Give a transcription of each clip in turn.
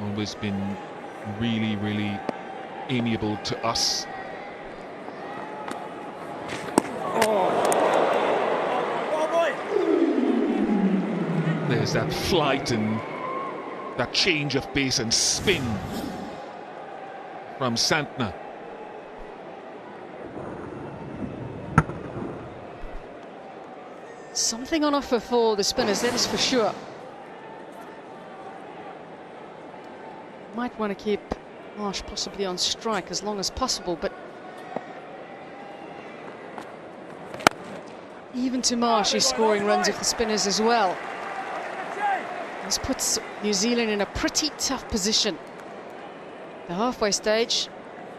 Always been really, really amiable to us. There's that flight and that change of pace and spin from Santner. Something on offer for the spinners, that is for sure. Might want to keep Marsh possibly on strike as long as possible, but even to Marsh, he's scoring runs of the spinners as well. This puts New Zealand in a pretty tough position. The halfway stage,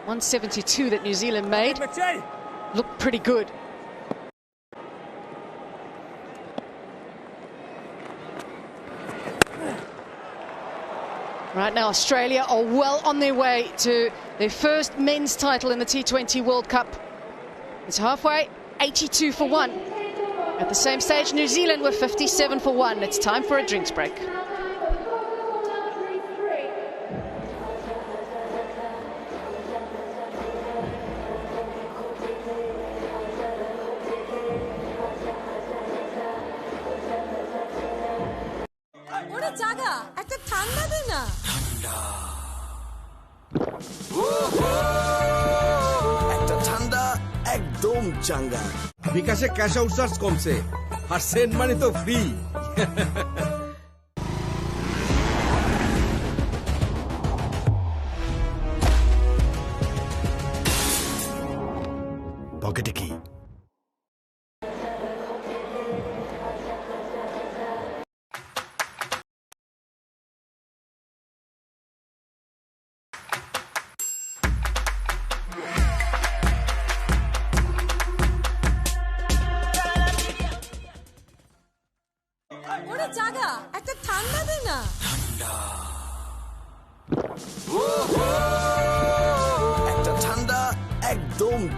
172 that New Zealand made, looked pretty good. Right now, Australia are well on their way to their first men's title in the T20 World Cup. It's halfway, 82 for 1. At the same stage, New Zealand were 57 for 1. It's time for a drinks break. চাঙ্গা বিকাশে cash out charge কমছে আর send money তো free পকেটে কি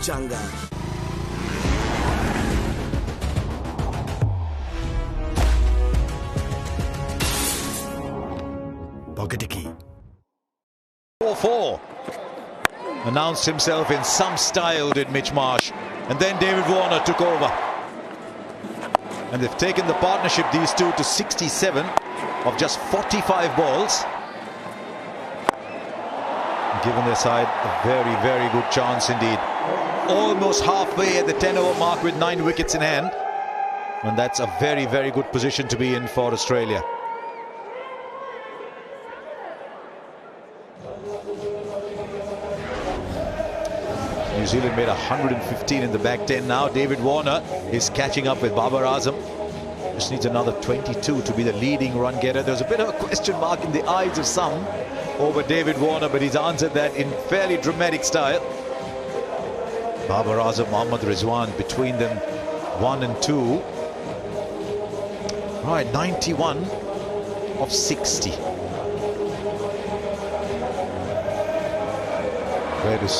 চাঙ্গা পকেটে কি 4-4 announced himself in some style, did Mitch Marsh, and then David Warner took over, and they've taken the partnership, these two, to 67 of just 45 balls, given their side a very, very good chance indeed. Almost halfway at the 10-over mark with 9 wickets in hand, and that's a very, very good position to be in for Australia. New Zealand made 115 in the back 10 now. David Warner is catching up with Babar Azam. Just needs another 22 to be the leading run getter. There's a bit of a question mark in the eyes of some over David Warner, but he's answered that in fairly dramatic style. Babar Azam, Mohammad Rizwan, between them 1 and 2. Right, 91 of 60. Where does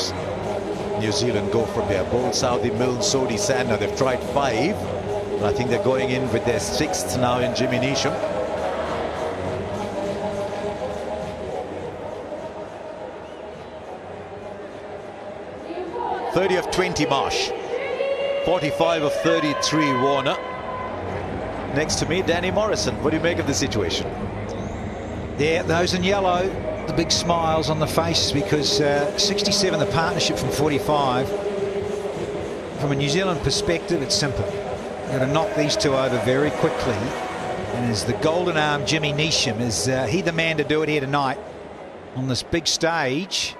New Zealand go from there? Bold Saudi, Milne, Sodhi, Sandner. They've tried 5. And I think they're going in with their 6th now in Jimmy Neesham. .30 of 20 Marsh, 45 of 33 Warner. Next to me, Danny Morrison. What do you make of the situation? Yeah, those in yellow, the big smiles on the faces, because 67 the partnership from 45. From a New Zealand perspective, it's simple. You've got to knock these two over very quickly. And as the golden arm Jimmy Neesham, is he the man to do it here tonight on this big stage?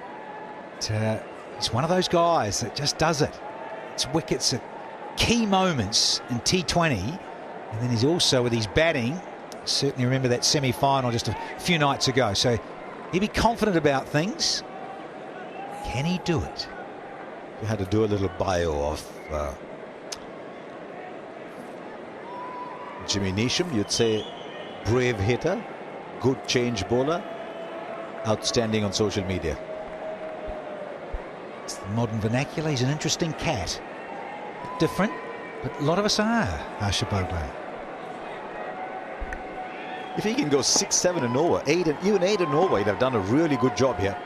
He's one of those guys that just does it. It's wickets at key moments in T20, and then he's also, with his batting, certainly remember that semi-final just a few nights ago. So he'll be confident about things. Can he do it? We had to do a little bio of Jimmy Neesham. You'd say brave hitter, good change bowler, outstanding on social media. It's the modern vernacular. He's an interesting cat. Different, but a lot of us are, Harsha Bhogle. If he can go 6, 7 and over, 8 and even 8 and over, he'd have done a really good job here.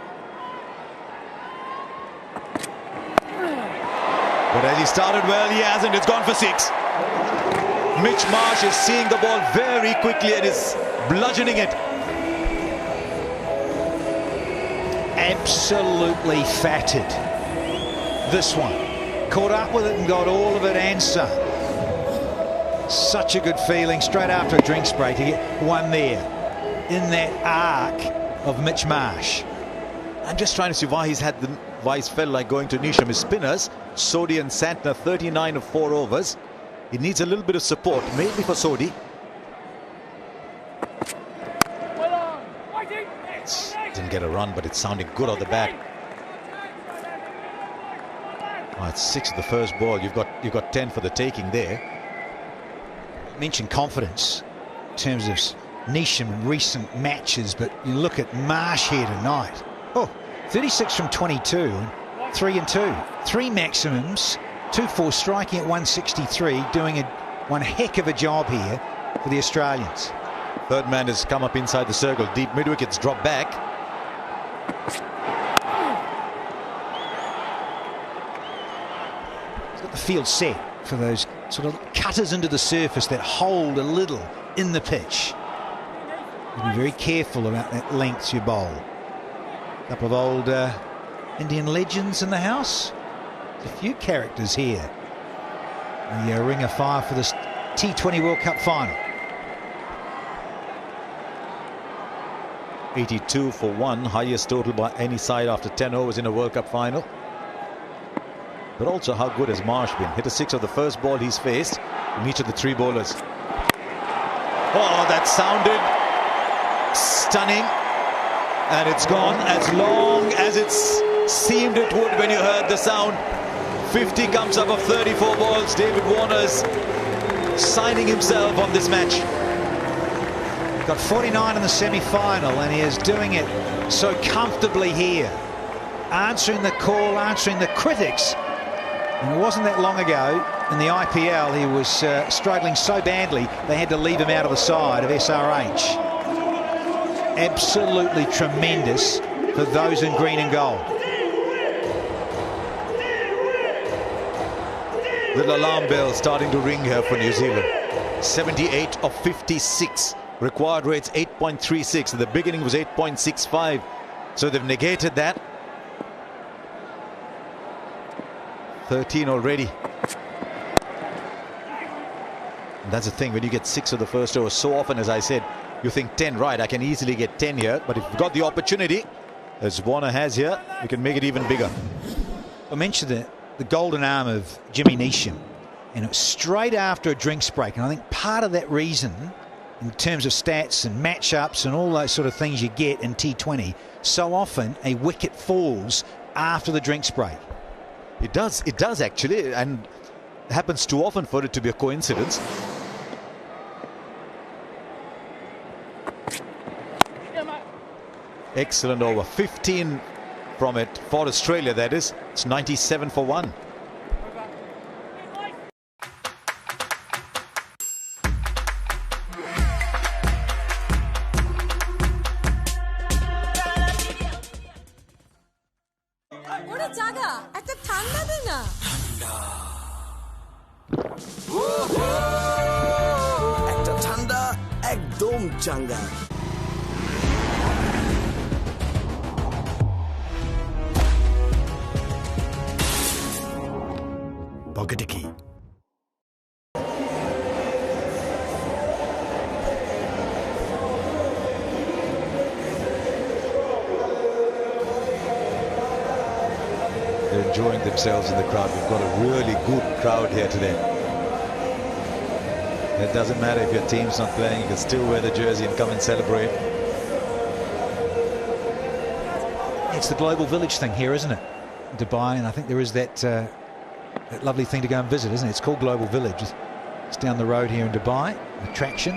But as he started well, he hasn't. It's gone for 6. Mitch Marsh is seeing the ball very quickly and is bludgeoning it. Absolutely fatted. This one. Caught up with it and got all of it and some. Such a good feeling straight after a drinks break to get one there in that arc of Mitch Marsh. I'm just trying to see why he's felt like going to Neesham. His spinners, Sodhi and Santner, 39 of 4 overs. He needs a little bit of support, mainly for Sodhi. Didn't get a run, but it's sounding good on the bat. Oh, it's 6 of the first ball. You've got 10 for the taking there. Mentioned confidence in terms of Neesham in recent matches, but you look at Marsh here tonight. Oh, 36 from 22 and 3 and 2. 3 maximums, 2-4 striking at 163, doing one heck of a job here for the Australians. Third man has come up inside the circle. Deep mid-wickets drop back. He's got the field set for those sort of cutters into the surface that hold a little in the pitch. Be very careful about that length you bowl. A couple of old Indian legends in the house. There's a few characters here. The Ring of Fire for this T20 World Cup final. 82 for 1, highest total by any side after 10 overs in a World Cup final. But also, how good has Marsh been? Hit a 6 of the first ball he's faced from each of the 3 bowlers. Oh, that sounded stunning. And it's gone as long as it seemed it would when you heard the sound. 50 comes up of 34 balls. David Warner's signing himself on this match. Got 49 in the semi-final, and he is doing it so comfortably here. Answering the call, answering the critics. And it wasn't that long ago in the IPL he was struggling so badly they had to leave him out of the side of SRH. Absolutely tremendous for those in green and gold. Little alarm bell starting to ring here for New Zealand. 78 of 56. Required rates 8.36. At the beginning was 8.65. So they've negated that. 13 already. And that's the thing, when you get 6 of the first over, so often, as I said, you think 10, right, I can easily get 10 here. But if you've got the opportunity, as Warner has here, you can make it even bigger. I mentioned the golden arm of Jimmy Neesham, and it was straight after a drinks break. And I think part of that reason, in terms of stats and matchups and all those sort of things you get in T20, so often a wicket falls after the drinks break. It does actually, and it happens too often for it to be a coincidence. Excellent over. 15 from it for Australia, that is. It's 97 for 1. একটা ঠান্ডা একদম চাঙ্গা পকেটে কি They're enjoying themselves in the crowd. We've got a really good crowd here today. It doesn't matter if your team's not playing, you can still wear the jersey and come and celebrate. It's the global village thing here, isn't it? Dubai, and I think there is that lovely thing to go and visit, isn't it? It's called Global Village. It's down the road here in Dubai. Attraction.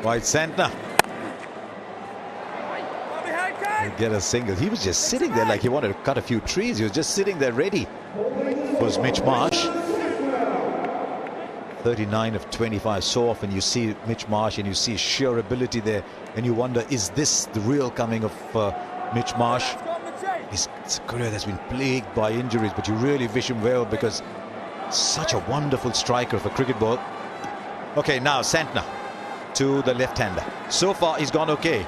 White Santner. Get a single. He was just sitting there like he wanted to cut a few trees. He was just sitting there ready. Was Mitch Marsh. 39 of 25. So often you see Mitch Marsh and you see sheer ability there, and you wonder, is this the real coming of Mitch Marsh? His career has been plagued by injuries, but you really wish him well, because such a wonderful striker for cricket ball. Okay, now Santner to the left-hander. So far he's gone okay.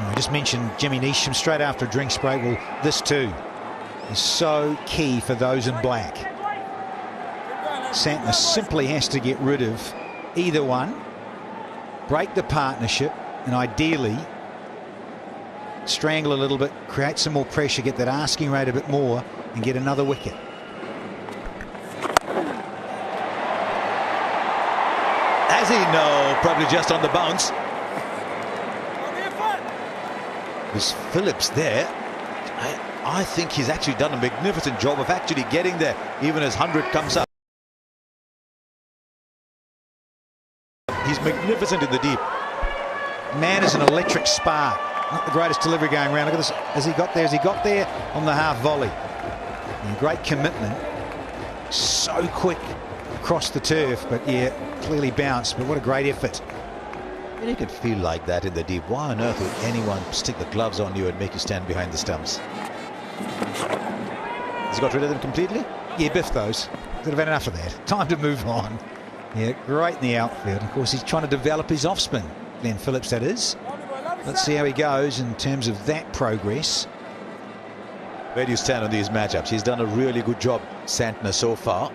I just mentioned Jimmy Neesham straight after a drinks break. Well, this too is so key for those in black. Santner simply has to get rid of either one, break the partnership, and ideally strangle a little bit, create some more pressure, get that asking rate a bit more, and get another wicket. Has he? No, probably just on the bounce. This Phillips there, I think he's actually done a magnificent job of actually getting there, even as 100 comes up. He's magnificent in the deep. Man is an electric spark. Not the greatest delivery going around. Look at this. Has he got there? Has he got there on the half volley? And great commitment. So quick across the turf, but yeah, clearly bounced. But what a great effort. And you can feel like that in the deep. Why on earth would anyone stick the gloves on you and make you stand behind the stumps? Has he got rid of them completely? Yeah, biff those. Could have had enough of that. Time to move on. Yeah, great in the outfield. Of course, he's trying to develop his off-spin. Glenn Phillips, that is. Let's see how he goes in terms of that progress. Where do you stand on these matchups? He's done a really good job, Santner, so far.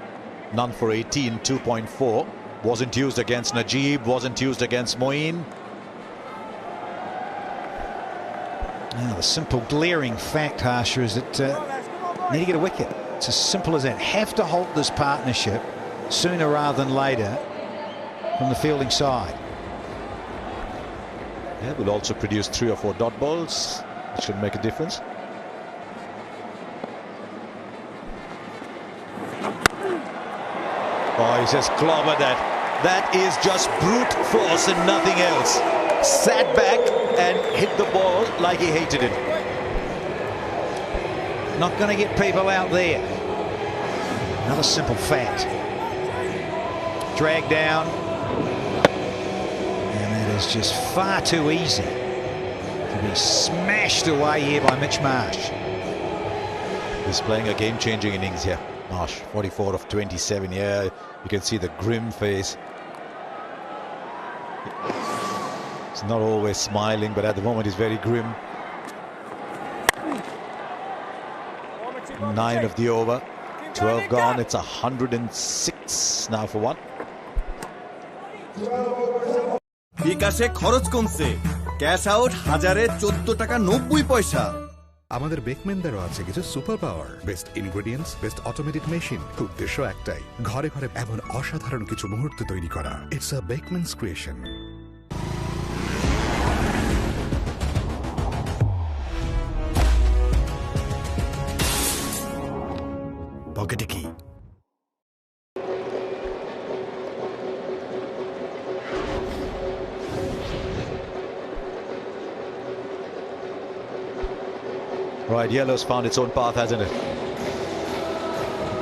None for 18, 2.4. Wasn't used against Najib, wasn't used against Moeen. Now, the simple glaring fact, Harsha, is that need to get a wicket. It's as simple as that. Have to halt this partnership sooner rather than later from the fielding side. Yeah, will also produce 3 or 4 dot balls. It should make a difference. Oh, he says clobber that. That is just brute force and nothing else. Sat back and hit the ball like he hated it. Not going to get people out there. Another simple fact. Drag down. And that is just far too easy to be smashed away here by Mitch Marsh. He's playing a game-changing innings here. Marsh, 44 of 27. Yeah, you can see the grim face. He's not always smiling, but at the moment he's very grim. 9 of the over, 12 gone. It's 106 now for 1. বিকাশে খরচ কমছে, cash out 1014 টাকা 90 পয়সা। আমাদের বেকম্যানদেরও আছে কিছু super power, best ingredients, best automated machine. উদ্দেশ্য একটাই, ঘরে ঘরে এমন অসাধারণ কিছু মুহূর্ত তৈরি করা। It's a Beckman's creation. পকেটে কি? Right, yellow's found its own path, hasn't it?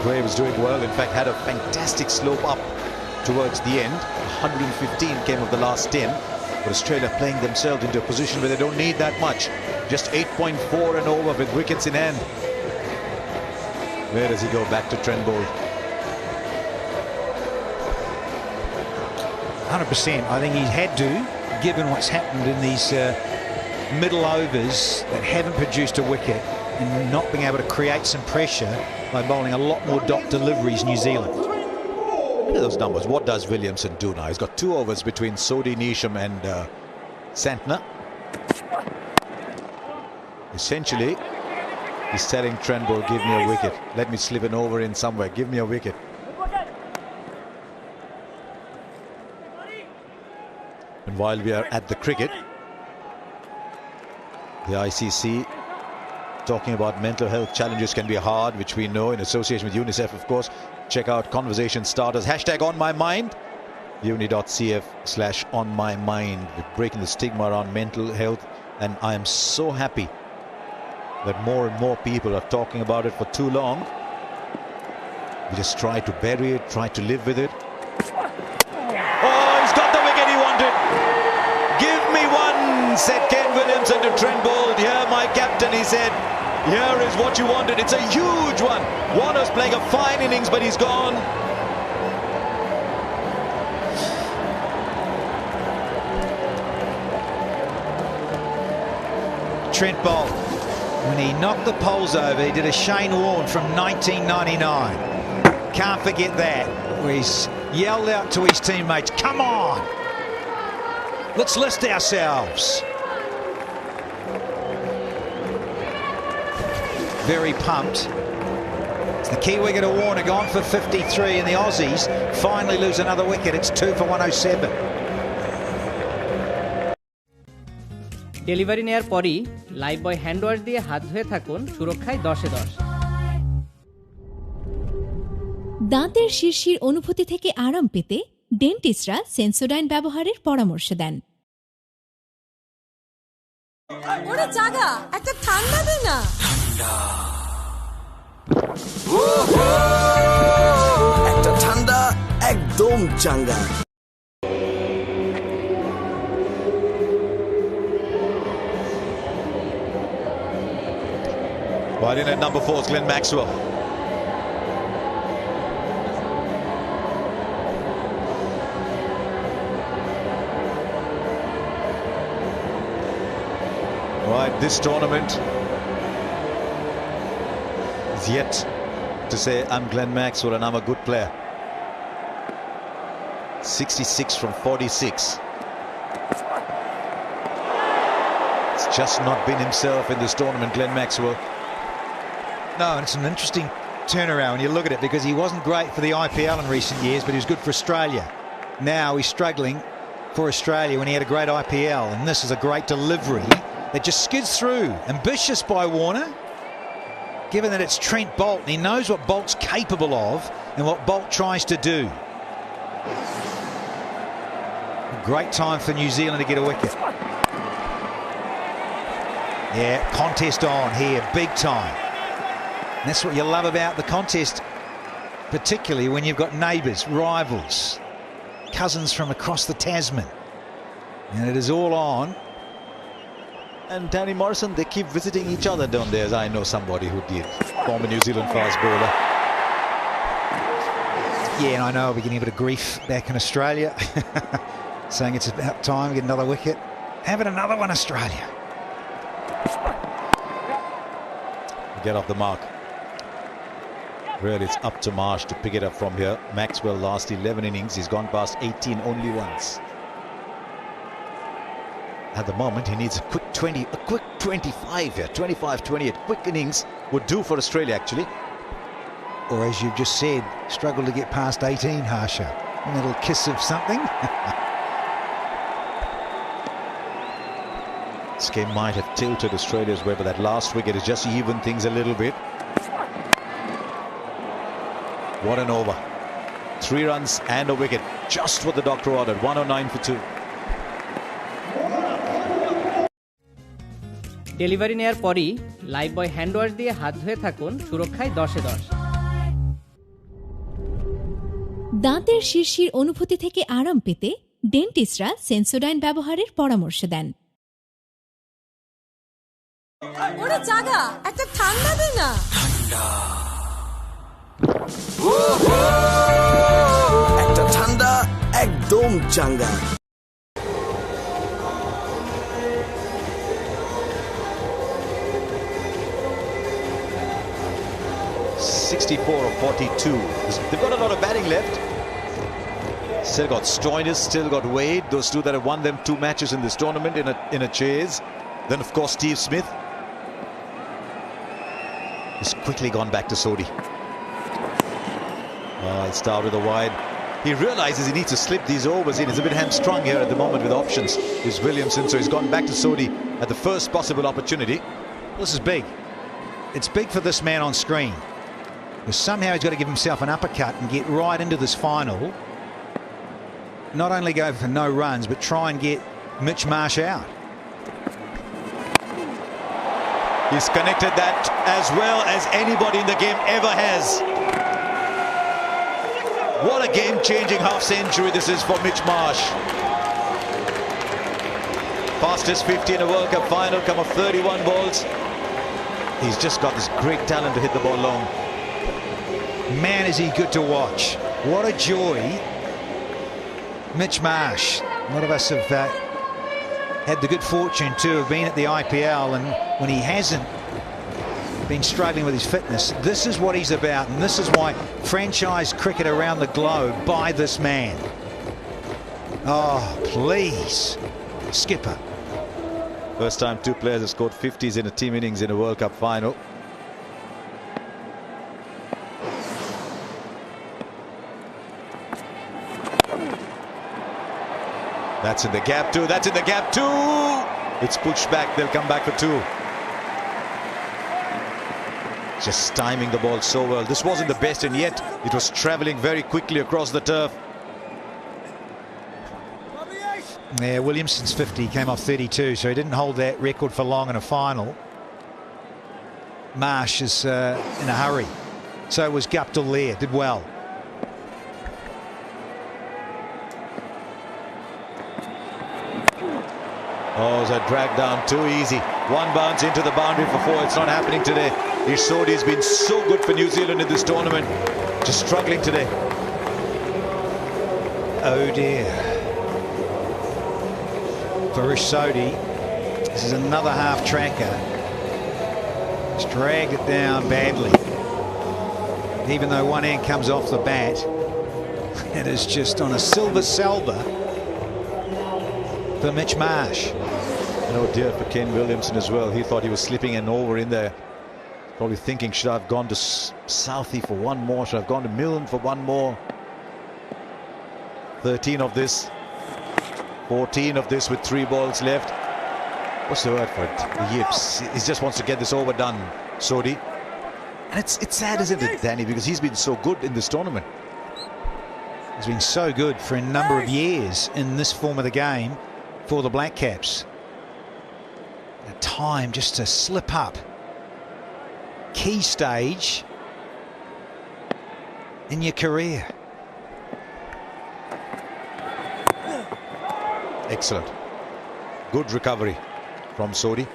Gray was doing well, in fact had a fantastic slope up towards the end. 115 came of the last 10, but Australia playing themselves into a position where they don't need that much. Just 8.4 and over with wickets in hand. Where does he go? Back to Trent Boult. 100%. I think he's had to, given what's happened in these middle overs that haven't produced a wicket, and not being able to create some pressure by bowling a lot more dot deliveries New Zealand. Look at those numbers. What does Williamson do now? He's got 2 overs between Sodhi, Neesham and Santner. Essentially, he's telling Trent Boult, give me a wicket. Let me slip an over in somewhere. Give me a wicket. And while we are at the cricket, the ICC talking about mental health challenges can be hard, which we know in association with UNICEF, of course. Check out conversation starters. Hashtag on my mind. uni.cf/onmymind. We're breaking the stigma around mental health And I am so happy that more and more people are talking about it for too long. We just try to bury it, try to live with it. Oh, he's got the wicket he wanted. Give me one, said Ken Williamson to Trent Boult. Here, my captain, he said. Here is what you wanted. It's a huge one. Warner's playing a fine innings, but he's gone. Trent Boult, when he knocked the poles over, he did a Shane Warne from 1999. Can't forget that, where he's yelled out to his teammates, come on, let's list ourselves. Very pumped. It's the key wicket of Warner, gone for 53, and the Aussies finally lose another wicket. It's 2 for 107. Delivery নেয়ার পরই life বয় hand wash দিয়ে হাত ধুয়ে থাকুন সুরক্ষায় 10-10। দাঁতের শিরশির অনুভূতি থেকে আরাম পেতে ডেন্টিস্টরা সেন্সোডাইন ব্যবহারের পরামর্শ দেন। ওরে জাগা, একটা ঠান্ডা দে না। একটা ঠান্ডা একদম চাঙ্গা। Right in at number 4 is Glenn Maxwell. Right, this tournament is yet to say I'm Glenn Maxwell and I'm a good player. 66 from 46. It's just not been himself in this tournament, Glenn Maxwell. No, and it's an interesting turnaround when you look at it, because he wasn't great for the IPL in recent years, but he was good for Australia. Now he's struggling for Australia when he had a great IPL, and this is a great delivery that just skids through. Ambitious by Warner, given that it's Trent Boult, and he knows what Bolt's capable of and what Boult tries to do. A great time for New Zealand to get a wicket. Yeah, contest on here, big time. And that's what you love about the contest, particularly when you've got neighbours, rivals, cousins from across the Tasman. And it is all on. And Danny Morrison, they keep visiting each other down there, as I know somebody who did. Former New Zealand fast bowler. Yeah, and I know we're getting a bit of grief back in Australia, saying it's about time to get another wicket. Having another one, Australia. Get off the mark. Really, it's up to Marsh to pick it up from here. Maxwell last 11 innings, he's gone past 18 only once. At the moment, he needs a quick 20, a quick 25 here. 25-28, quick innings would do for Australia, actually. Or as you've just said, struggle to get past 18, Harsha. A little kiss of something. This game might have tilted Australia's way, but that last wicket has just evened things a little bit. What an over. 3 runs and a wicket. Just what the doctor ordered. 109 for 2. Delivery নেয়ার পরই life বয় hand wash দিয়ে হাত ধুয়ে থাকুন সুরক্ষায় 10-10। দাঁতের শিরশির অনুভূতি থেকে আরাম পেতে ডেন্টিস্টরা সেন্সোডাইন ব্যবহারের পরামর্শ দেন। ওরে জাগা, একটা ঠান্ডা দে না। একটা ঠান্ডা একদম চাঙ্গা। 64 of 42. They've got a lot of batting left. Still got Stoinis, still got Wade, those two that have won them 2 matches in this tournament in a chase. Then, of course, Steve Smith. He's quickly gone back to Sodhi. It's started with a wide. He realizes he needs to slip these overs in. He's a bit hamstrung here at the moment with options. Is Williamson, so he's gone back to Sodhi at the first possible opportunity. This is big. It's big for this man on screen. Because somehow he's got to give himself an uppercut and get right into this final. Not only go for no runs, but try and get Mitch Marsh out. He's connected that as well as anybody in the game ever has. What a game-changing half-century this is for Mitch Marsh. Fastest 50 in a World Cup final, come of 31 balls. He's just got this great talent to hit the ball long. Man, is he good to watch. What a joy. Mitch Marsh. A lot of us have had the good fortune to have been at the IPL, and when he hasn't been struggling with his fitness, this is what he's about, and this is why franchise cricket around the globe buy this man. Oh, please. Skipper. First time two players have scored 50s in a team innings in a World Cup final. That's in the gap too. That's in the gap too. It's pushed back. They'll come back for two. Just timing the ball so well. This wasn't the best, and yet it was travelling very quickly across the turf. Yeah, Williamson's 50 came off 32, so he didn't hold that record for long in a final. Marsh is in a hurry. So was Guptill there. Did well. Oh, is that dragged down too easy. One bounce into the boundary for four. It's not happening today. Sodhi's been so good for New Zealand in this tournament. Just struggling today. Oh dear. For Sodhi, this is another half tracker. He's dragged it down badly. Even though one hand comes off the bat, it is just on a silver salver for Mitch Marsh. Oh dear for Ken Williamson as well. He thought he was slipping an over in there. Probably thinking, should I have gone to Southey for one more? Should I have gone to Milne for one more? 13 of this. 14 of this with 3 balls left. What's the word for it? The yips. He just wants to get this over done, Sodhi. And it's sad, isn't it, Danny? Because he's been so good in this tournament. He's been so good for a number of years in this form of the game for the Black Caps. A time just to slip up. Key stage in your career. Excellent. Good recovery from Sodhi.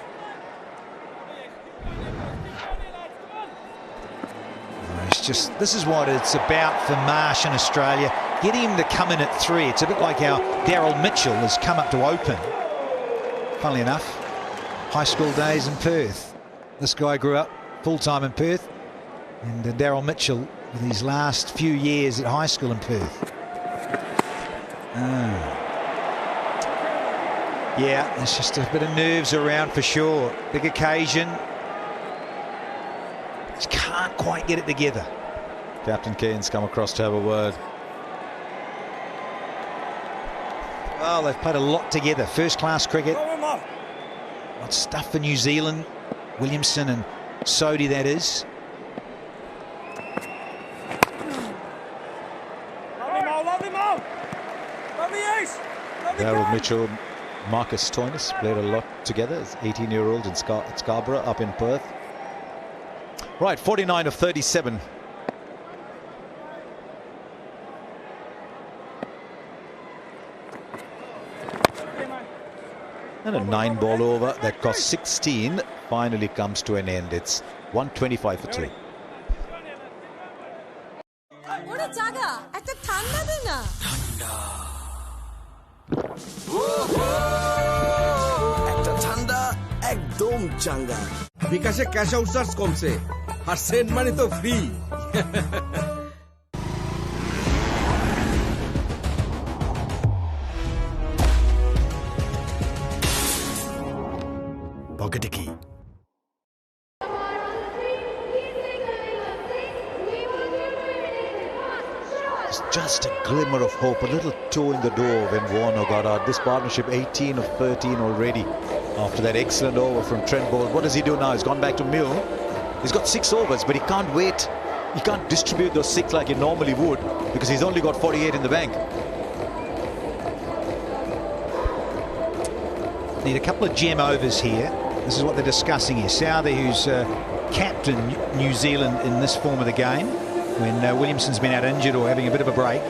It's just, this is what it's about for Marsh in Australia. Getting him to come in at 3. It's a bit like how Daryl Mitchell has come up to open. Funnily enough, high school days in Perth. This guy grew up full-time in Perth. And Daryl Mitchell with his last few years at high school in Perth. Yeah, there's just a bit of nerves around for sure. Big occasion. Just can't quite get it together. Captain Kane's come across to have a word. Well, they've played a lot together. First-class cricket. Lot stuff for New Zealand. Williamson and Sodhi, that is. Daryl Mitchell, Marcus Stoinis played a lot together as 18-year-olds in Scarborough up in Perth. Right, 49 of 37. And a 9-ball over that cost 16 finally comes to an end. It's 125 for 2. ওরে জাগা একটা ঠান্ডা দে না একটা ঠান্ডা একদম চাঙ্গা বিকাশে ক্যাশ আউট চার্জ কমছে আর সেন্ড মানি তো ফ্রি পকেটে কি Just a glimmer of hope, a little toe in the door when Warner got out. This partnership 18 of 13 already after that excellent over from Trent Boult. What does he do now? He's gone back to Milne. He's got 6 overs, but he can't wait. He can't distribute those 6 like he normally would because he's only got 48 in the bank. Need a couple of gem overs here. This is what they're discussing here. Southey, who's captain New Zealand in this form of the game, when Williamson's been out injured or having a bit of a break.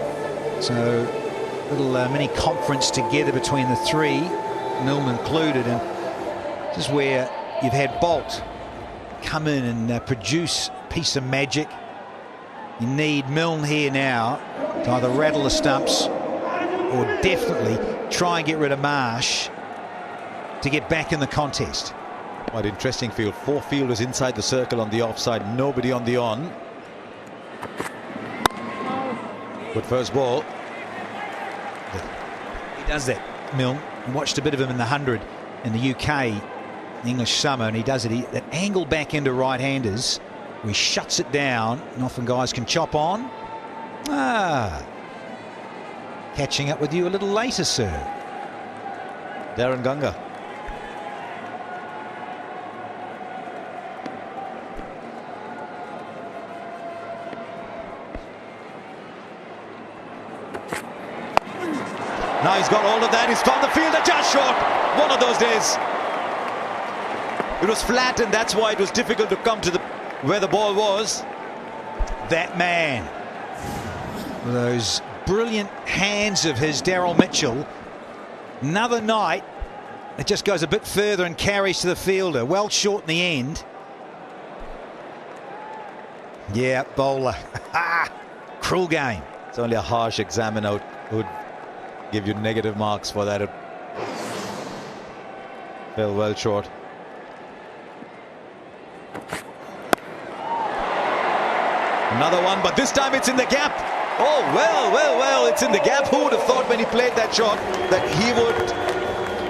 So little mini conference together between the three, Milne included, and this is where you've had Bolt come in and produce a piece of magic. You need Milne here now to either rattle the stumps or definitely try and get rid of Marsh to get back in the contest. Quite interesting field. 4 fielders inside the circle on the offside, nobody on the on. Good first ball. He does that, Milne. I watched a bit of him in the 100 in the UK, the English summer, and he does it. That angle back into right-handers, where he shuts it down, and often guys can chop on. Catching up with you a little later, sir. Darren Gunga. Now he's got all of that. He's found the fielder just short. One of those days. It was flat, and that's why it was difficult to come to where the ball was. That man, with those brilliant hands of his, Daryl Mitchell. Another night, it just goes a bit further and carries to the fielder. Well short in the end. Yeah, bowler. Cruel game. It's only a harsh examiner who'd give you negative marks for that. It fell well short. Another one, but this time it's in the gap. Oh, well, it's in the gap. Who would have thought when he played that shot that he would,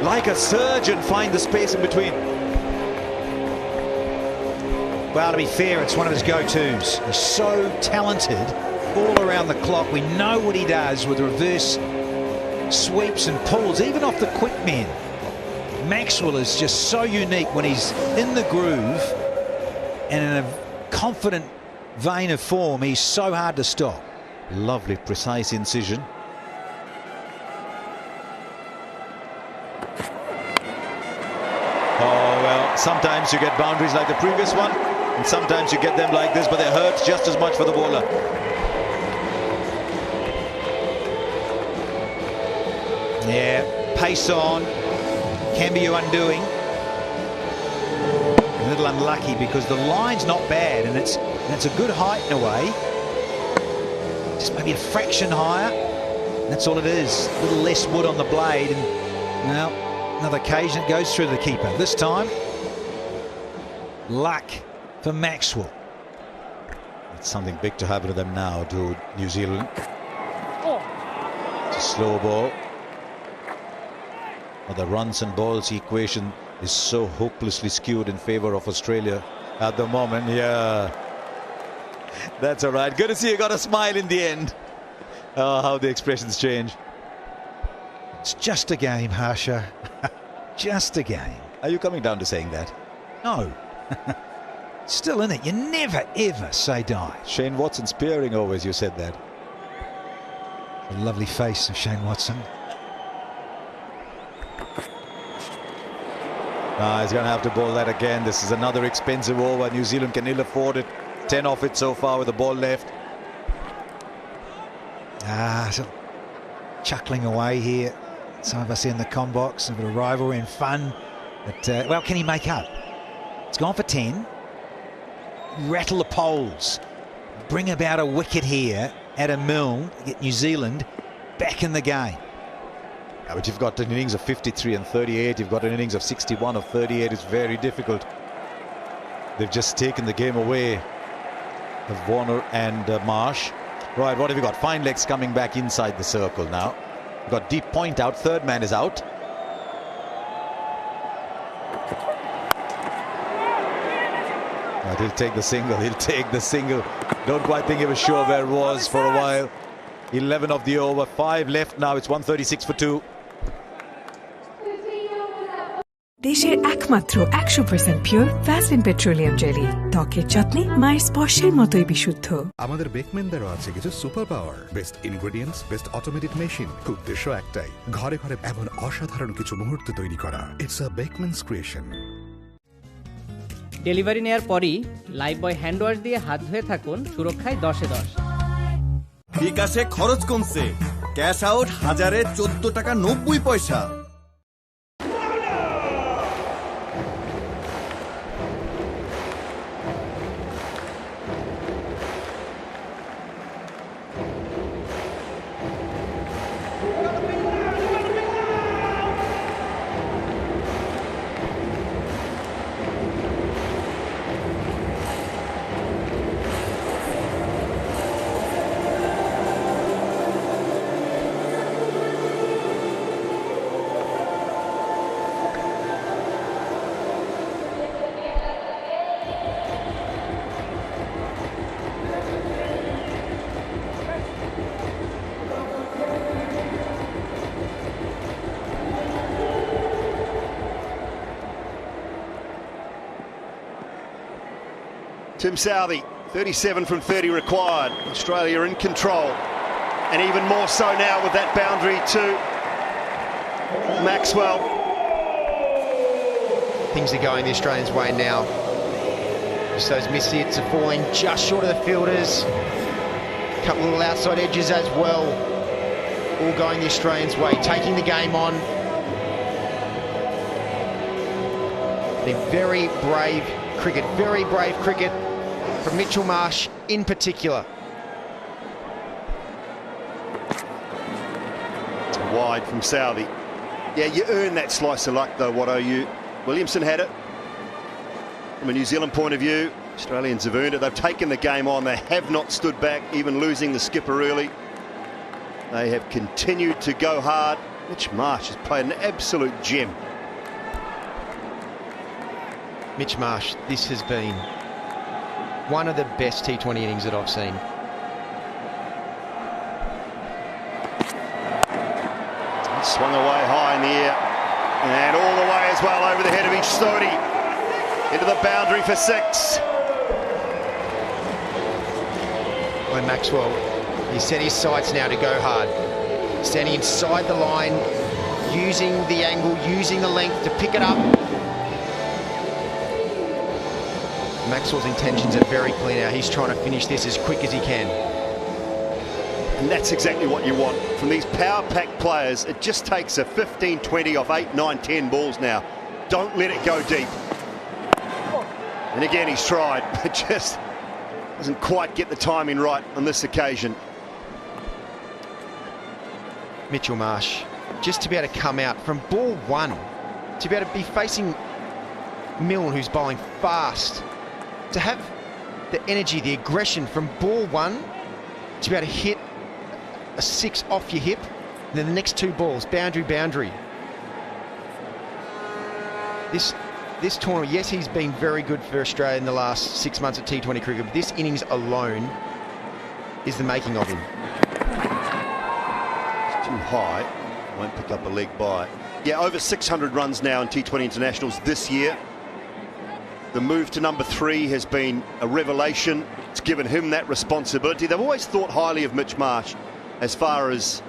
like a surgeon, find the space in between? Well, to be fair, it's one of his go-tos. He's so talented all around the clock. We know what he does with reverse sweeps and pulls, even off the quick men. Maxwell is just so unique when he's in the groove and in a confident vein of form. He's so hard to stop. Lovely, precise incision. Oh, well, sometimes you get boundaries like the previous one, and sometimes you get them like this, but they hurt just as much for the bowler. Yeah, pace on, can be your undoing. A little unlucky because the line's not bad, and it's a good height in a way. Just maybe a fraction higher. That's all it is. A little less wood on the blade, and well, another occasion it goes through the keeper. This time, luck for Maxwell. It's something big to happen to them now, to New Zealand. It's a slow ball. But the runs and balls equation is so hopelessly skewed in favor of Australia at the moment. Yeah, that's all right. Good to see you got a smile in the end. Oh, how the expressions change. It's just a game, Harsha. Just a game. Are you coming down to saying that? No. Still in it. You never, ever say die. Shane Watson spearing always, you said that. A lovely face of Shane Watson. He's going to have to bowl that again. This is another expensive over. New Zealand can ill afford it. 10 off it so far with the ball left. So chuckling away here. Some of us in the con box, a bit of rivalry and fun. But, well, can he make up? It's gone for 10. Rattle the poles. Bring about a wicket here at a Milne. Get New Zealand back in the game. But you've got an innings of 53 and 38. You've got an innings of 61 of 38. It's very difficult. They've just taken the game away of Warner and Marsh. Right, what have you got? Fine legs coming back inside the circle now. You've got deep point out. Third man is out. Right, he'll take the single. He'll take the single. Don't quite think he was sure where it was for a while. 11 of the over. 5 left now. It's 136 for 2. দেশের একমাত্র 100% pure Vaseline petroleum jelly ত্বকের যত্নে মায়ের স্পর্শের মতোই বিশুদ্ধ। আমাদের বেকম্যানদেরও আছে কিছু super power, best ingredients, best automated machine. উদ্দেশ্য একটাই, ঘরে ঘরে এমন অসাধারণ কিছু মুহূর্ত তৈরি করা। It's a Beckman's creation. Delivery নেয়ার পরই লাইফ বয় হ্যান্ড ওয়াশ দিয়ে হাত ধুয়ে থাকুন সুরক্ষায় 10-10। বিকাশে খরচ কমছে, ক্যাশ আউট 1014 টাকা 90 পয়সা। Tim Southey, 37 from 30 required. Australia in control, and even more so now with that boundary to Maxwell. Things are going the Australians' way now. Just those missed hits are falling just short of the fielders. A couple of little outside edges as well. All going the Australians' way, taking the game on. The very brave cricket from Mitchell Marsh in particular. Wide from Southey. Yeah, you earn that slice of luck though, Watto. Williamson had it. From a New Zealand point of view, Australians have earned it. They've taken the game on. They have not stood back, even losing the skipper early. They have continued to go hard. Mitch Marsh has played an absolute gem. Mitch Marsh, this has been one of the best T20 innings that I've seen. Swung away high in the air and all the way as well over the head of each Sodi into the boundary for 6. Well, Maxwell, he set his sights now to go hard. Standing inside the line, using the angle, using the length to pick it up. Maxwell's intentions are very clear now. He's trying to finish this as quick as he can. And that's exactly what you want from these power-packed players. It just takes a 15, 20 off 8, 9, 10 balls now. Don't let it go deep. And again, he's tried, but just doesn't quite get the timing right on this occasion. Mitchell Marsh, just to be able to come out from ball 1, to be able to be facing Milne, who's bowling fast, to have the energy, the aggression from ball 1, to be able to hit a 6 off your hip, and then the next 2 balls, boundary. This tournament, yes, he's been very good for Australia in the last 6 months of T20 cricket, but this innings alone is the making of him. It's too high, won't pick up a leg by. Yeah, over 600 runs now in T20 internationals this year. The move to number 3 has been a revelation. It's given him that responsibility. They've always thought highly of Mitch Marsh as far as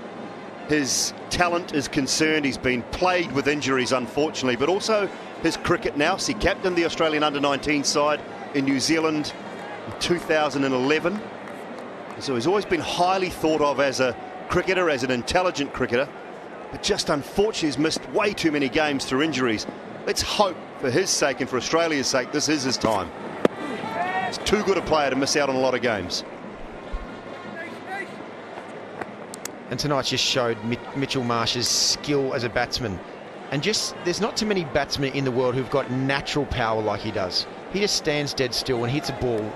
his talent is concerned. He's been plagued with injuries, unfortunately, but also his cricket now. He captained the Australian under-19 side in New Zealand in 2011. So he's always been highly thought of as a cricketer, as an intelligent cricketer, but just unfortunately has missed way too many games through injuries. Let's hope for his sake and for Australia's sake this is his time. He's too good a player to miss out on a lot of games. And tonight just showed Mitchell Marsh's skill as a batsman. And just, there's not too many batsmen in the world who've got natural power like he does. He just stands dead still and hits a ball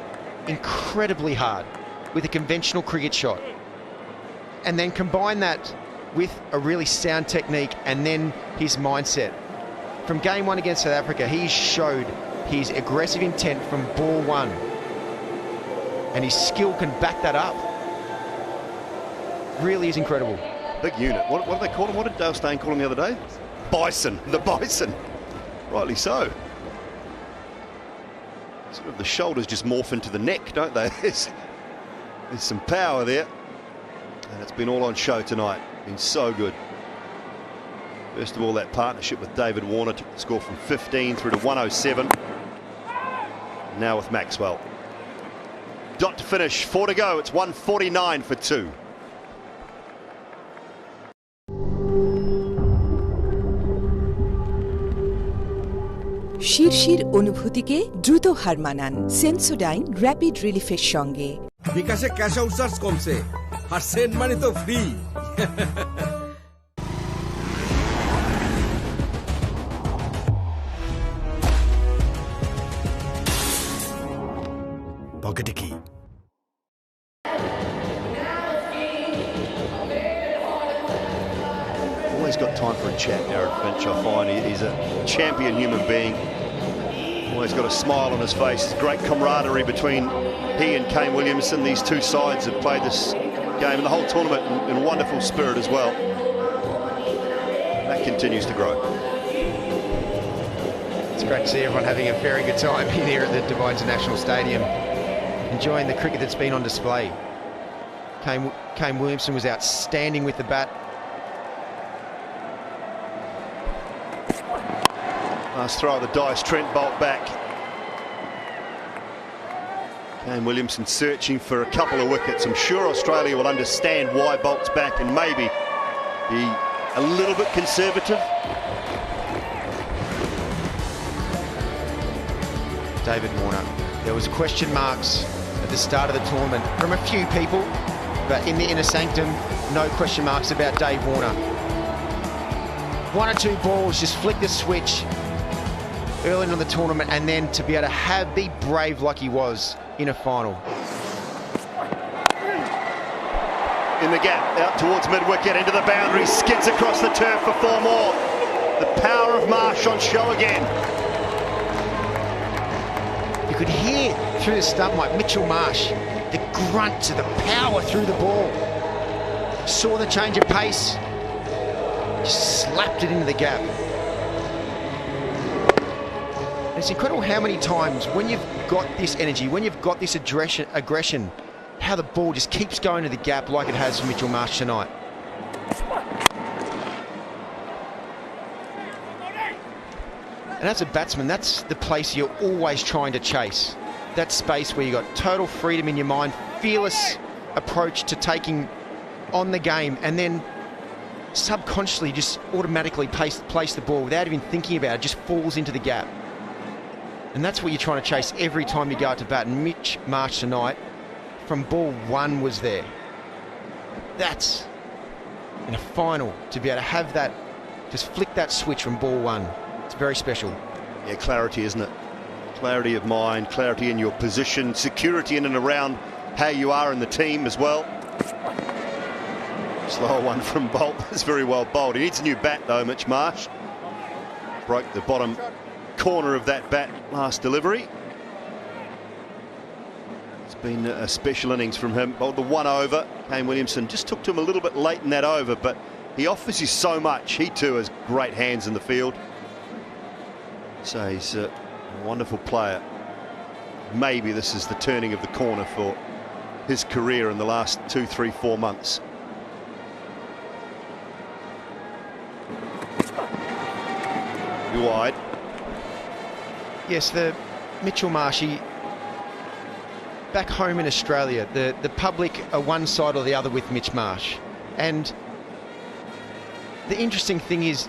incredibly hard with a conventional cricket shot. And then combine that with a really sound technique and then his mindset. From game 1 against South Africa, he showed his aggressive intent from ball 1. And his skill can back that up. Really is incredible. Big unit. What do they call him? What did Dale Steyn call him the other day? Bison. The Bison. Rightly so. Sort of the shoulders just morph into the neck, don't they? There's some power there. And it's been all on show tonight. Been so good. First of all, that partnership with David Warner took the score from 15 through to 107. Now with Maxwell. Dot to finish, 4 to go. It's 149 for 2. শিরশির অনুভূতিকে দ্রুত হার মানান Sensodyne rapid রিলিফের সঙ্গে। বিকাশে cash out charge কমছে আর send money তো free. পকেটে কি? Always got time for a chat, Darren Finch. I find he's a champion human being. Always got a smile on his face. Great camaraderie between he and Kane Williamson. These two sides have played this game and the whole tournament in wonderful spirit as well. That continues to grow. It's great to see everyone having a very good time here at the Dubai International Stadium, enjoying the cricket that's been on display. Kane Williamson was outstanding with the bat. Last throw of the dice, Trent Boult back. Kane Williamson searching for a couple of wickets. I'm sure Australia will understand why Boult's back and maybe be a little bit conservative. David Warner. There was question marks at the start of the tournament from a few people, but in the inner sanctum, no question marks about Dave Warner. 1 or 2 balls, just flick the switch early in the tournament, and then to be able to be brave like he was in a final. In the gap, out towards mid-wicket, into the boundary, skids across the turf for 4 more. The power of Marsh on show again. You could hear through the stump like Mitchell Marsh, the grunt to the power through the ball. Saw the change of pace, just slapped it into the gap. And it's incredible how many times when you've got this energy, when you've got this aggression, how the ball just keeps going to the gap like it has for Mitchell Marsh tonight. And as a batsman, that's the place you're always trying to chase. That space where you've got total freedom in your mind, fearless approach to taking on the game, and then subconsciously just automatically place the ball without even thinking about it, just falls into the gap. And that's what you're trying to chase every time you go out to bat. And Mitch Marsh tonight, from ball 1, was there. That's in a final, to be able to have that, just flick that switch from ball 1. It's very special. Yeah, clarity, isn't it? Clarity of mind, clarity in your position, security in and around how you are in the team as well. Slower one from Boult. That's very well bowled. He needs a new bat though, Mitch Marsh. Broke the bottom corner of that bat last delivery. It's been a special innings from him. Bowled the 1 over. Kane Williamson just took to him a little bit late in that over, but he offers you so much. He too has great hands in the field. So he's a wonderful player. Maybe this is the turning of the corner for his career in the last 2, 3, 4 months. Wide. Yes, the Mitchell Marsh, back home in Australia, the public are one side or the other with Mitch Marsh. And the interesting thing is,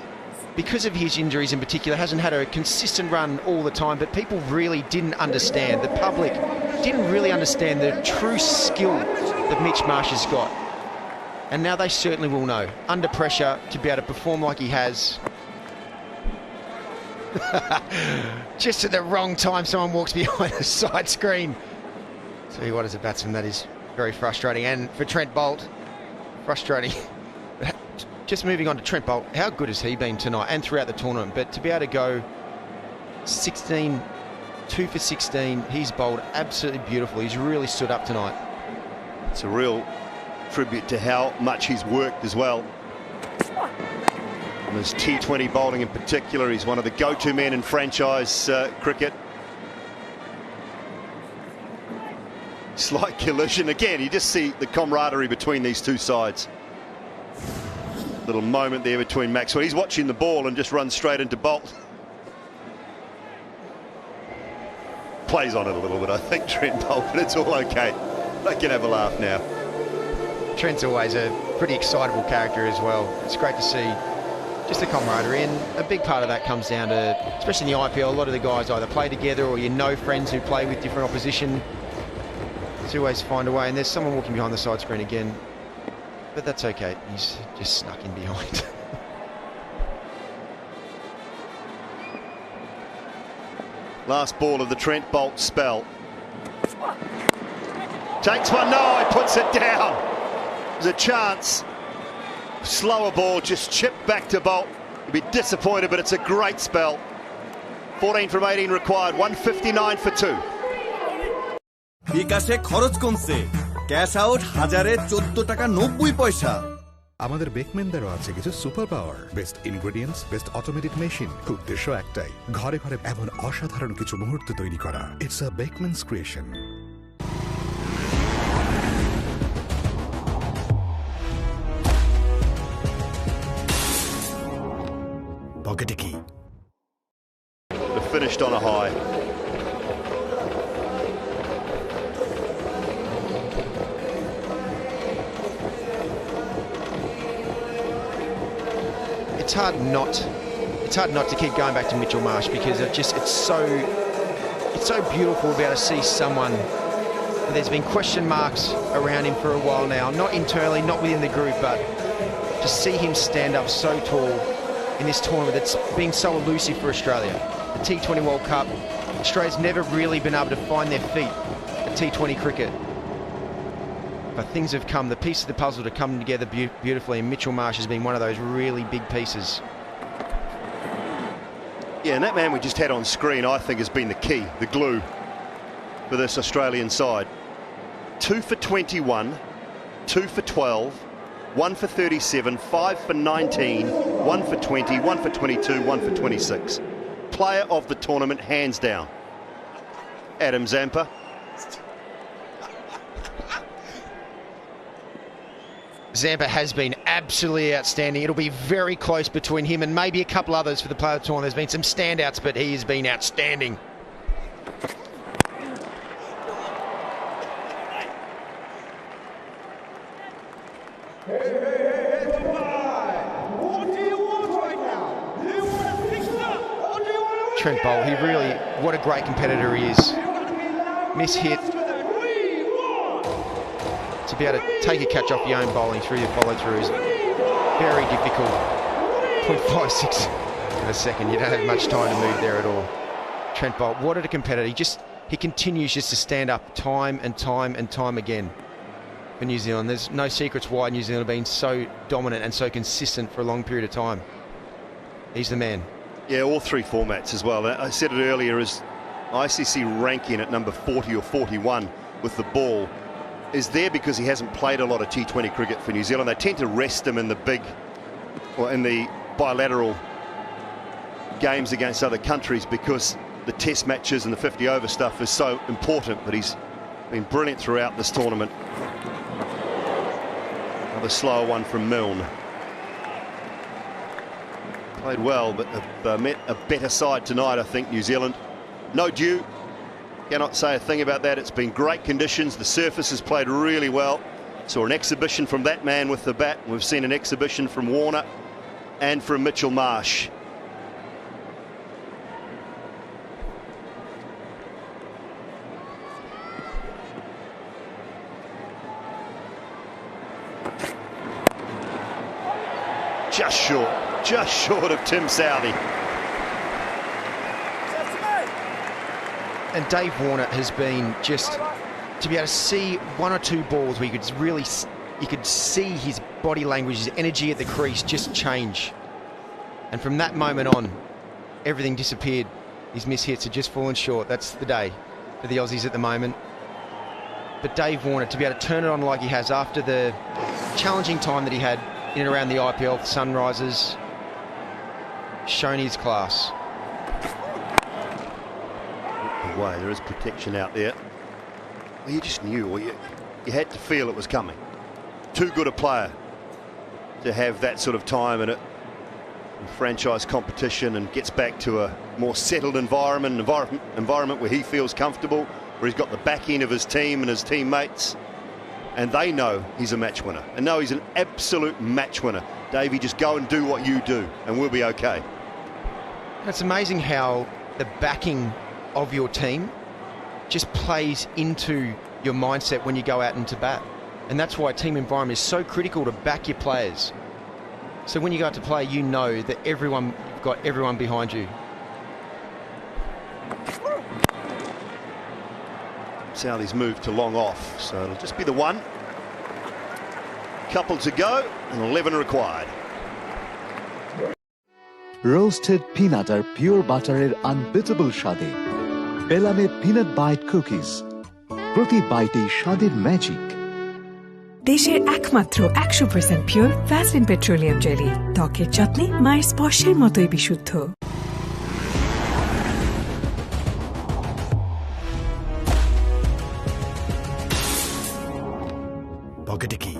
because of his injuries in particular, hasn't had a consistent run all the time, but people really didn't understand, the public didn't really understand the true skill that Mitch Marsh has got. And now they certainly will know. Under pressure, to be able to perform like he has. Just at the wrong time, someone walks behind the side screen. Tell you what, as a batsman, that is very frustrating. And for Trent Boult, frustrating. Just moving on to Trent Boult, how good has he been tonight and throughout the tournament? But to be able to go 16, 2 for 16, he's bowled absolutely beautiful. He's really stood up tonight. It's a real tribute to how much he's worked as well. And his T20 bowling in particular, he's one of the go-to men in franchise cricket. Slight collision. Again, you just see the camaraderie between these two sides. Little moment there between Maxwell. He's watching the ball and just runs straight into Boult. plays on it a little bit, I think, Trent Bolt, but it's all okay. I can have a laugh now. Trent's always a pretty excitable character as well. It's great to see just the camaraderie, and a big part of that comes down to, especially in the IPL, a lot of the guys either play together or you know friends who play with different opposition. So you always find a way, and there's someone walking behind the side screen again, but that's okay. He's just snuck in behind. Last ball of the Trent Bolt spell. Takes one, no, he puts it down. There's a chance. Slower ball, just chipped back to Bolt. He'd be disappointed, but it's a great spell. 14 from 18 required, 159 for 2. বিকাশে খরচ কমছে, cash out 1014 টাকা 90 পয়সা। আমাদের বেকমেনদেরও আছে কিছু super power, best ingredients, best automatic machine. উদ্দেশ্য একটাই, ঘরে ঘরে এমন অসাধারণ কিছু মুহূর্ত তৈরি করা। It's a Beckmen's creation. পকেটে কি? Finished on a high. It's hard not to keep going back to Mitchell Marsh, because it's so beautiful to be able to see someone. There's been question marks around him for a while now, not internally, not within the group, but to see him stand up so tall in this tournament that's been so elusive for Australia. The T20 World Cup, Australia's never really been able to find their feet at T20 cricket. But things have come, the pieces of the puzzle to come together beautifully, and Mitchell Marsh has been one of those really big pieces. Yeah, and that man we just had on screen, I think, has been the key, the glue for this Australian side. 2 for 21, 2 for 12, 1 for 37, 5 for 19, 1 for 20, 1 for 22, 1 for 26. Player of the tournament, hands down. Adam Zampa. Zampa has been absolutely outstanding. It'll be very close between him and maybe a couple others for the player of the tournament. There's been some standouts, but he has been outstanding. Trent Bolt, he really, what a great competitor he is. Miss-hit. To be able to take a catch off your own bowling through your follow-through is very difficult. 0.56 in a second. You don't have much time to move there at all. Trent Bolt, what a competitor. He continues just to stand up time and time and time again for New Zealand. There's no secrets why New Zealand have been so dominant and so consistent for a long period of time. He's the man. Yeah, all three formats as well. I said it earlier, his ICC ranking at number 40 or 41 with the ball is there because he hasn't played a lot of T20 cricket for New Zealand. They tend to rest him in the big, or in the bilateral games against other countries, because the test matches and the 50-over stuff is so important, but he's been brilliant throughout this tournament. Another slower one from Milne. Played well, but they've met a better side tonight, I think, New Zealand. No dew. Cannot say a thing about that. It's been great conditions. The surface has played really well. Saw an exhibition from that man with the bat. We've seen an exhibition from Warner and from Mitchell Marsh. Just short of Tim Southey. And Dave Warner has been just, to be able to see one or two balls where you could see his body language, his energy at the crease just change. And from that moment on, everything disappeared. His miss-hits had just fallen short. That's the day for the Aussies at the moment. But Dave Warner, to be able to turn it on like he has after the challenging time that he had in and around the IPL for Sunrisers, shown his class. Way there is protection out there. Well, you just knew, or you had to feel it was coming. Too good a player to have that sort of time, and it in franchise competition and gets back to a more settled environment where he feels comfortable, where he's got the backing of his team and his teammates, and they know he's a match winner and know he's an absolute match winner. Davey, just go and do what you do and we'll be okay. It's amazing how the backing of your team just plays into your mindset when you go out into bat. And that's why team environment is so critical, to back your players. So when you go out to play, you know that you've got everyone behind you. Southey's moved to long off, so it'll just be the one. Couple to go and 11 required. Roasted peanut আর pure বাটারের unbeatable স্বাদে পেলামে peanut byte cookies, প্রতি বাইটেই স্বাদের magic. দেশের একমাত্র 100% pure Vaseline petroleum jelly, ত্বকের যত্নে মায়ের স্পর্শের মতোই বিশুদ্ধ। পকেটে কি?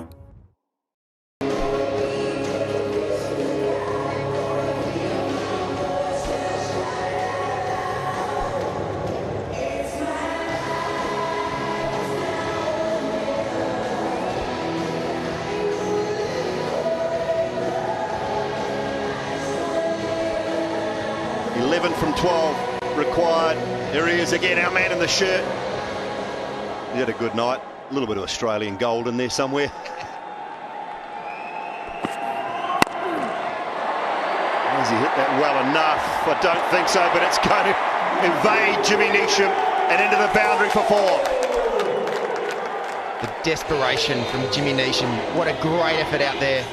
From 12 required. There he is again, our man in the shirt. He had a good night. A little bit of Australian gold in there somewhere. Has he hit that well enough? I don't think so, but it's going to evade Jimmy Neesham and into the boundary for 4. The desperation from Jimmy Neesham. What a great effort out there.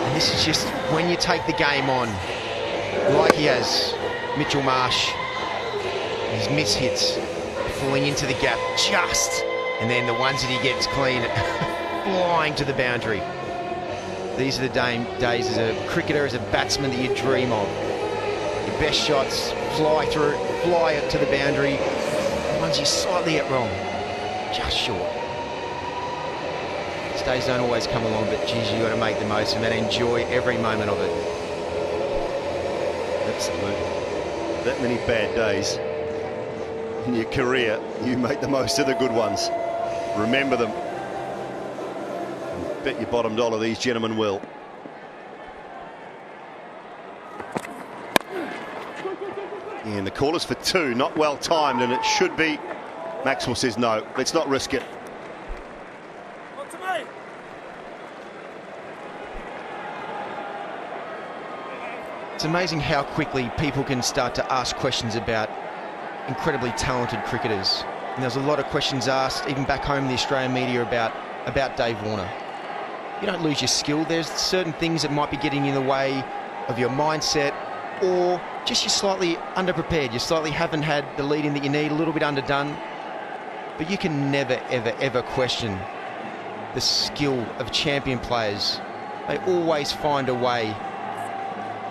And this is just when you take the game on, like he has Mitchell Marsh, his miss hits falling into the gap just, and then the ones that he gets clean flying to the boundary. These are the days as a cricketer, as a batsman, that you dream of. Your best shots fly through, fly to the boundary. The ones you slightly get wrong, just short. These days don't always come along, but geez, you got to make the most of it and enjoy every moment of it. Absolutely. That many bad days in your career, you make the most of the good ones. Remember them. And bet your bottom dollar these gentlemen will. And the call is for 2, not well timed, and it should be. Maxwell says no, let's not risk it. It's amazing how quickly people can start to ask questions about incredibly talented cricketers. And there's a lot of questions asked, even back home in the Australian media, about Dave Warner. You don't lose your skill. There's certain things that might be getting in the way of your mindset, or just you're slightly underprepared. You slightly haven't had the lead-in that you need, a little bit underdone. But you can never, ever, ever question the skill of champion players. They always find a way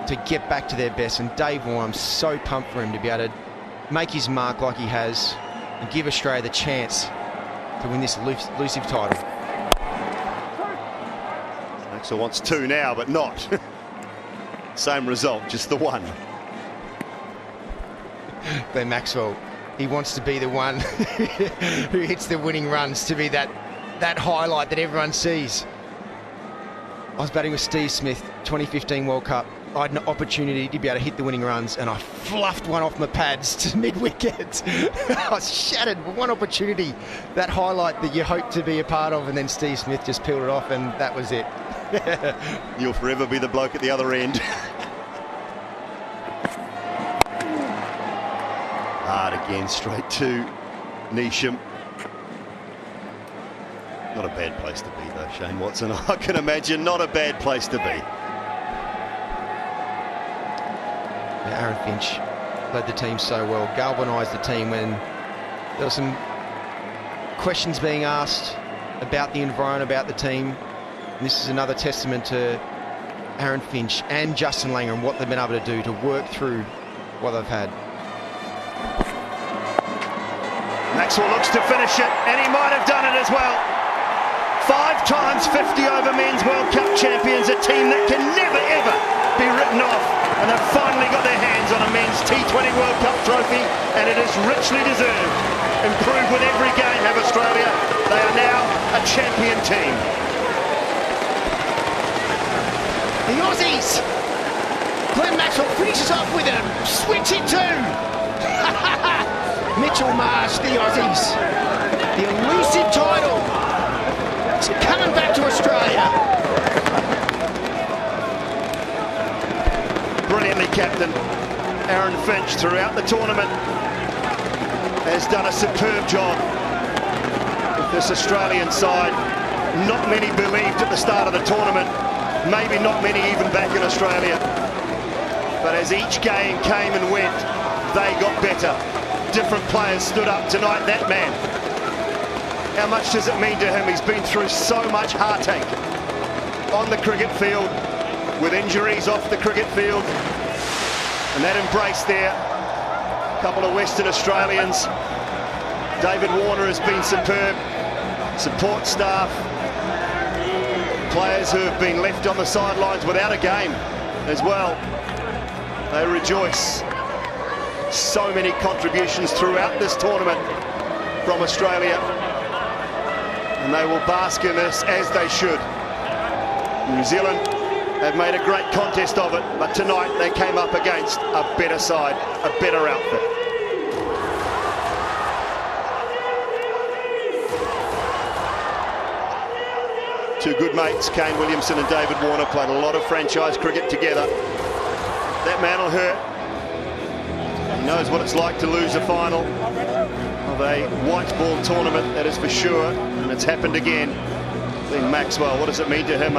to get back to their best, and Dave Warner, I'm so pumped for him to be able to make his mark like he has and give Australia the chance to win this elusive title. Maxwell wants 2 now, but not. Same result, just the 1. Glenn Maxwell, he wants to be the one who hits the winning runs, to be that highlight that everyone sees. I was batting with Steve Smith, 2015 World Cup. I had an opportunity to be able to hit the winning runs, and I fluffed one off my pads to mid-wicket. I was shattered. One opportunity, that highlight that you hope to be a part of, and then Steve Smith just peeled it off, and that was it. You'll forever be the bloke at the other end. Hard again, straight to Neesham. Not a bad place to be, though, Shane Watson. I can imagine, not a bad place to be. Aaron Finch led the team so well, galvanised the team when there were some questions being asked about the environment, about the team. And this is another testament to Aaron Finch and Justin Langer and what they've been able to do to work through what they've had. Maxwell looks to finish it, and he might have done it as well. 5 times 50 over men's World Cup champions, a team that can never ever be written off, and they've finally got their hands on a men's T20 World Cup trophy, and it is richly deserved. Improved with every game, have Australia. They are now a champion team. The Aussies! Glenn Maxwell finishes off with a switch it too. Mitchell Marsh, the Aussies. The elusive title. It's coming back to Australia. Brilliantly captain. Aaron Finch throughout the tournament has done a superb job with this Australian side. Not many believed at the start of the tournament, maybe not many even back in Australia. But as each game came and went, they got better. Different players stood up tonight. That man, how much does it mean to him? He's been through so much heartache on the cricket field, with injuries off the cricket field. And that embrace there, a couple of Western Australians. David Warner has been superb. Support staff, players who have been left on the sidelines without a game as well. They rejoice. So many contributions throughout this tournament from Australia, and they will bask in this as they should. New Zealand have made a great contest of it, but tonight they came up against a better side, a better outfit. Two good mates, Kane Williamson and David Warner, played a lot of franchise cricket together. That man will hurt. He knows what it's like to lose a final of a white ball tournament, that is for sure, and it's happened again. Glenn Maxwell, what does it mean to him